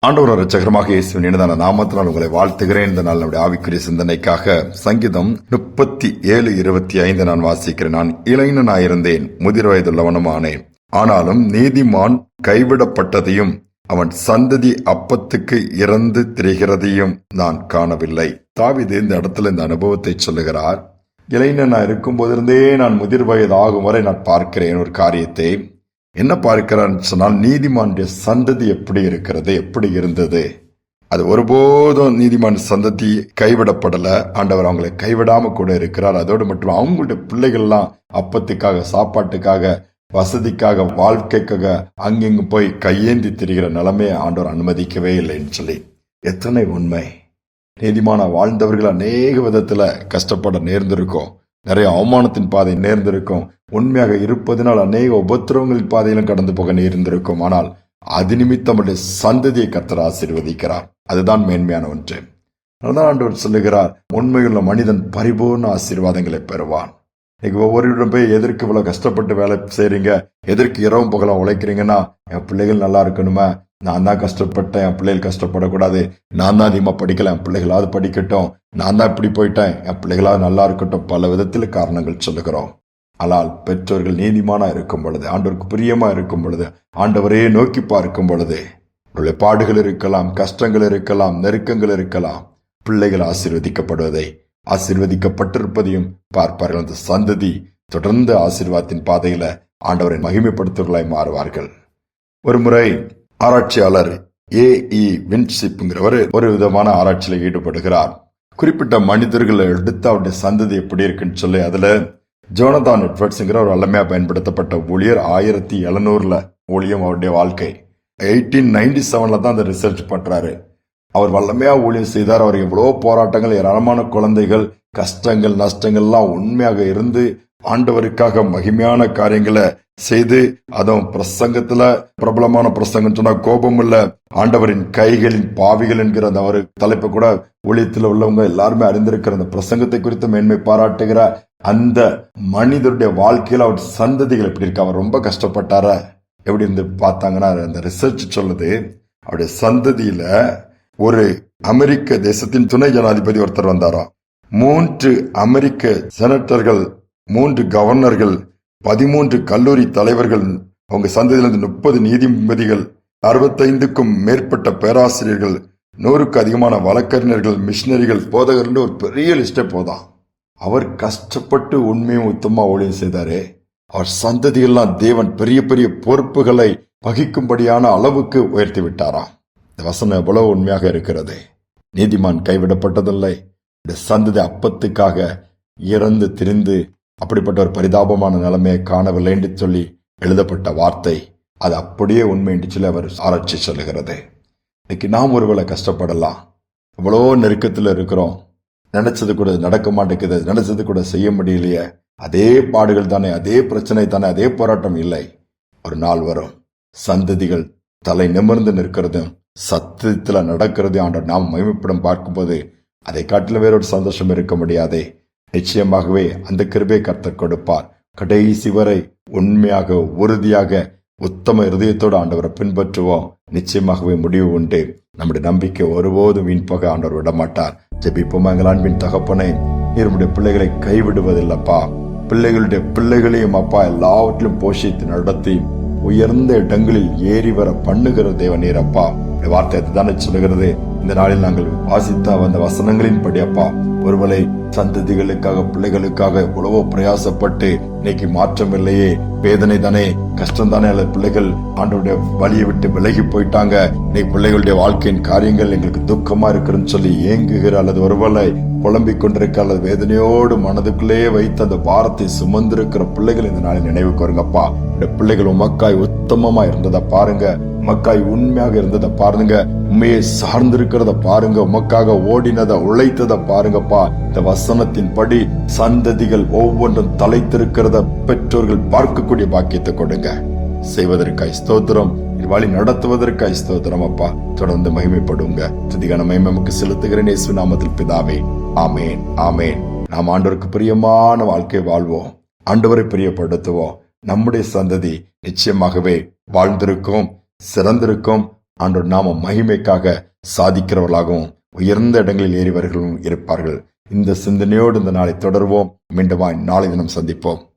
ஆண்டவர் இரட்சகருமாக இயேசுவின் இனிதான நாமத்தினால் உங்களை வாழ்த்துகிறேன். இந்த நாள் நம்முடைய ஆவிக்குரிய சிந்தனைக்காக சங்கீதம் 37:25 நான் வாசிக்கிறேன். நான் இளைஞனாயிருந்தேன், முதிர் வயதுள்ளவனுமானேன். ஆனாலும் நீதிமான் கைவிடப்பட்டதையும் அவன் சந்ததி அப்பத்துக்கு இறந்து திரிகிறதையும் நான் காணவில்லை. தாவீது இந்த இடத்துல இந்த அனுபவத்தை சொல்லுகிறார். இளைஞனா இருக்கும் போதிருந்தே நான் முதிர் வயது ஆகும் வரை நான் பார்க்கிறேன் ஒரு காரியத்தை. என்ன பார்க்கிறான்னு சொன்னால், நீதிமானுடைய சந்ததி எப்படி இருக்கிறது, எப்படி இருந்தது. அது ஒருபோதும் நீதிமான் சந்ததி கைவிடப்படல. ஆண்டவர் அவங்களை கைவிடாம கூட இருக்கிறார். அதோடு மட்டும் அவங்களுடைய பிள்ளைகள்லாம் அப்பத்துக்காக, சாப்பாட்டுக்காக, வசதிக்காக, வாழ்க்கைக்காக அங்கெங்கு போய் கையேந்தி திரிகிற நிலைமையை ஆண்டவர் அனுமதிக்கவே இல்லைன்னு சொல்லி எத்தனை உண்மை. நீதிமான வாழ்ந்தவர்கள் அநேக விதத்துல கஷ்டப்பட நேர்ந்திருக்கும். நிறைய அவமானத்தின் பாதை நேர்ந்திருக்கும். உண்மையாக இருப்பதனால் அநேக உபத்திரவங்களின் பாதையிலும் கடந்து போக நேர்ந்திருக்கும். ஆனால் அது நிமித்தம் அவருடைய சந்ததியை கர்த்தர் ஆசீர்வதிக்கிறார். அதுதான் மேன்மையான ஒன்று. அதான் ஆண்டவர் சொல்லுகிறார், உண்மையுள்ள மனிதன் பரிபூர்ண ஆசீர்வாதங்களை பெறுவான். இன்னைக்கு ஒவ்வொருவரும் போய் எதற்கு இவ்வளவு கஷ்டப்பட்டு வேலை செய்றீங்க, எதற்கு இரவும் பகலும் உழைக்கிறீங்கன்னா, என் பிள்ளைகள் நல்லா இருக்கணுமா, நான் தான் கஷ்டப்பட்டேன், என் பிள்ளைகள் கஷ்டப்படக்கூடாது, நான் தான் அதிகமா படிக்கல, என் பிள்ளைகளாவது படிக்கட்டும், நான் தான் இப்படி போயிட்டேன், என் பிள்ளைகளாவது நல்லா இருக்கட்டும், பல விதத்தில் காரணங்கள் சொல்லுகிறோம். ஆனால் பெற்றோர்கள் நீதிமானா இருக்கும் பொழுது, ஆண்டவருக்கு பிரியமா இருக்கும் பொழுது, ஆண்டவரையே நோக்கி பார்க்கும் பொழுது, அவருடைய பாடுகள் இருக்கலாம், கஷ்டங்கள் இருக்கலாம், நெருக்கங்கள் இருக்கலாம், பிள்ளைகள் ஆசீர்வதிக்கப்படுவதை, ஆசீர்வதிக்கப்பட்டிருப்பதையும் பார்ப்பார்கள். அந்த சந்ததி தொடர்ந்து ஆசீர்வாதத்தின் பாதையில ஆண்டவரை மகிமைப்படுத்துவர்களாய் மாறுவார்கள். ஒரு முறை ஆராய்ச்சியாளர் A.E. வின்ஷிப்ங்கிறவர் ஒரு விதமான ஆராய்ச்சியில் ஈடுபடுகிறார். குறிப்பிட்ட மனிதர்களை எடுத்து அவருடைய சந்ததி எப்படி இருக்குன்னு சொல்லி அதுல ஜோனதான் எட்வர்ட்ஸ்ங்கிற ஒரு வல்லமையா பயன்படுத்தப்பட்ட ஊழியர் 1700 ஊழியம் அவருடைய வாழ்க்கை. 1897 தான் அந்த ரிசர்ச் பண்றாரு. அவர் வல்லமையா ஊழியம் செய்தார். அவர் எவ்வளவு போராட்டங்கள், ஏராளமான குழந்தைகள், கஷ்டங்கள், நஷ்டங்கள்லாம் உண்மையாக இருந்து ஆண்டவருக்காக மகிமையான காரியங்களை செய்து, அதுவும் பிரசங்கத்துல பிரபலமான பிரசங்கம் சொன்னா கோபம் இல்ல, ஆண்டவரின் கைகளின் பாவிகள் என்கிற அந்த ஒரு தலைப்பு கூட ஊழியத்தில் உள்ளவங்க எல்லாருமே அறிந்திருக்கிற அந்த பிரசங்கத்தை குறித்து மேன்மை பாராட்டுகிற அந்த மனிதருடைய வாழ்க்கையில அவர் சந்ததிகள் எப்படி இருக்கு, அவர் ரொம்ப கஷ்டப்பட்டார எப்படி இருந்து பார்த்தாங்கன்னா, அந்த ரிசர்ச் சொல்லுது, அவருடைய சந்ததியில ஒரு அமெரிக்க தேசத்தின் துணை ஜனாதிபதி ஒருத்தர் வந்தாராம், 3 அமெரிக்க செனட்டர்கள், 3 கவர்னர்கள், 13 கல்லூரி தலைவர்கள், அவங்க சந்ததியிலிருந்து 30 நீதிபதிகள், 65க்கும் மேற்பட்ட பேராசிரியர்கள், 100க்கு அதிகமான வழக்கறிஞர்கள், மிஷினரிகள், போதகர்கள், ஒரு பெரிய லிஸ்டே போதான். அவர் கஷ்டப்பட்டு உண்மையும் உத்தமா ஊழியம் செய்தாரே, அவர் சந்ததியெல்லாம் தேவன் பெரிய பெரிய பொறுப்புகளை வகிக்கும்படியான அளவுக்கு உயர்த்தி விட்டாராம். இந்த வசனம் எவ்வளவு உண்மையாக இருக்கிறது. நீதிமான் கைவிடப்பட்டதில்லை, இந்த சந்ததி அப்பத்துக்காக இறந்து திரிந்து அப்படிப்பட்ட ஒரு பரிதாபமான நிலைமையை காணவில்லை என்று சொல்லி எழுதப்பட்ட வார்த்தை, அது அப்படியே உண்மை என்று சொல்லி அவர் ஆராய்ச்சி சொல்லுகிறது. இன்னைக்கு நாம் ஒருவேளை கஷ்டப்படலாம், எவ்வளோ நெருக்கத்தில் இருக்கிறோம், நினைச்சது கூட நடக்க மாட்டேங்குது, நினைச்சது கூட செய்ய முடியலையே, அதே பாடுகள் தானே, அதே பிரச்சனை தானே, அதே போராட்டம் இல்லை. ஒரு நாள் வரும், சந்ததிகள் தலை நிமிர்ந்து நிற்கிறதும் சத்தியத்துல நடக்கிறது ஆண்டவர் நாம் மகிமைப்படம் பார்க்கும்போது அதை காட்டிலும் வேறொரு சந்தோஷம் இருக்க முடியாதே. நிச்சயமாகவே அந்த கிருபையை கர்த்தர் கொடுப்பார். கடைசி வரை உண்மையாக, உறுதியாக, உத்தம இருதயத்தோடு ஆண்டவரை பின்பற்றுவோம். நிச்சயமாகவே முடிவு உண்டு. நம்முடைய நம்பிக்கை ஒருபோதும் வீண் போக ஆண்டவர் விடமாட்டார். ஜெபிப்போம். எங்கள் அன்பின் தகப்பனே, நீருடைய பிள்ளைகளை கைவிடுவதில்லப்பா. பிள்ளைகளுடைய பிள்ளைகளையும் அப்பா எல்லாவற்றிலும் போஷித்து நடத்தி உயர்ந்த இடங்களில் ஏறி வர பண்ணுகிற தேவனீர் அப்பா. வார்த்தை அதுதானே சொல்லுகிறது. இந்த நாளில் நாங்கள் வாசித்த அந்த வசனங்களின் படி அப்பா, ஒருவேளை சந்ததிகளுக்காக, பிள்ளைகளுக்காக எவ்வளவோ பிரயாசப்பட்டு இன்னைக்கு மாற்றம் இல்லையே, வேதனை தானே, கஷ்டம் தானே, அல்லது பிள்ளைகள் ஆண்டவருடைய வழியை விட்டு விலகி போயிட்டாங்க, இன்னைக்கு பிள்ளைகளுடைய வாழ்க்கையின் காரியங்கள் எங்களுக்கு துக்கமா இருக்குன்னு சொல்லி ஏங்குகிற, அல்லது ஒருவேளை புலம்பிக் கொண்டிருக்க, அல்லது வேதனையோடு மனதுக்குள்ளேயே வைத்து அந்த பாரத்தை சுமந்திருக்கிற பிள்ளைகள் இந்த நாளில் நினைவுக்கு வருங்கப்பா. இந்த பிள்ளைகள் உமக்காய் உத்தமமா இருந்ததை பாருங்க, உமக்காய் உண்மையாக இருந்ததை பாருங்க, உண்மையை சார்ந்திருக்கிறத பாருங்க, உமக்காக ஓடினதை உழைத்ததை பாருங்கப்பா. இந்த வசனத்தின் படி சந்ததிகள் ஒவ்வொன்றும் தலைத்திருக்கிறத பெற்றோர்கள் பார்க்கக்கூடிய பாக்கியத்தை கொடுங்க. செய்வதற்காய் ஸ்தோத்திரம், வழி நடத்துவதற்காய் ஸ்தோத்திரம் அப்பா. தொடர்ந்து மகிமைப்படுங்க. துதிகான மகிமை நமக்கு செலுத்துகிறேன் இயேசு நாமத்தில் பிதாவே, ஆமேன், ஆமேன். நாம் ஆண்டவருக்கு பிரியமான வாழ்க்கை வாழ்வோம், ஆண்டவரை பிரியப்படுத்துவோம். நம்முடைய சந்ததி நிச்சயமாகவே வாழ்ந்திருக்கும், சிறந்திருக்கும், ஆண்டவர் நாம மகிமைக்காக சாதிக்கிறவர்களாகவும் உயர்ந்த இடங்களில் ஏறியவர்களும் இருப்பார்கள். இந்த சிந்தனையோடு இந்த நாளை தொடர்வோம். மீண்டுமாய் நாளை தினம் சந்திப்போம்.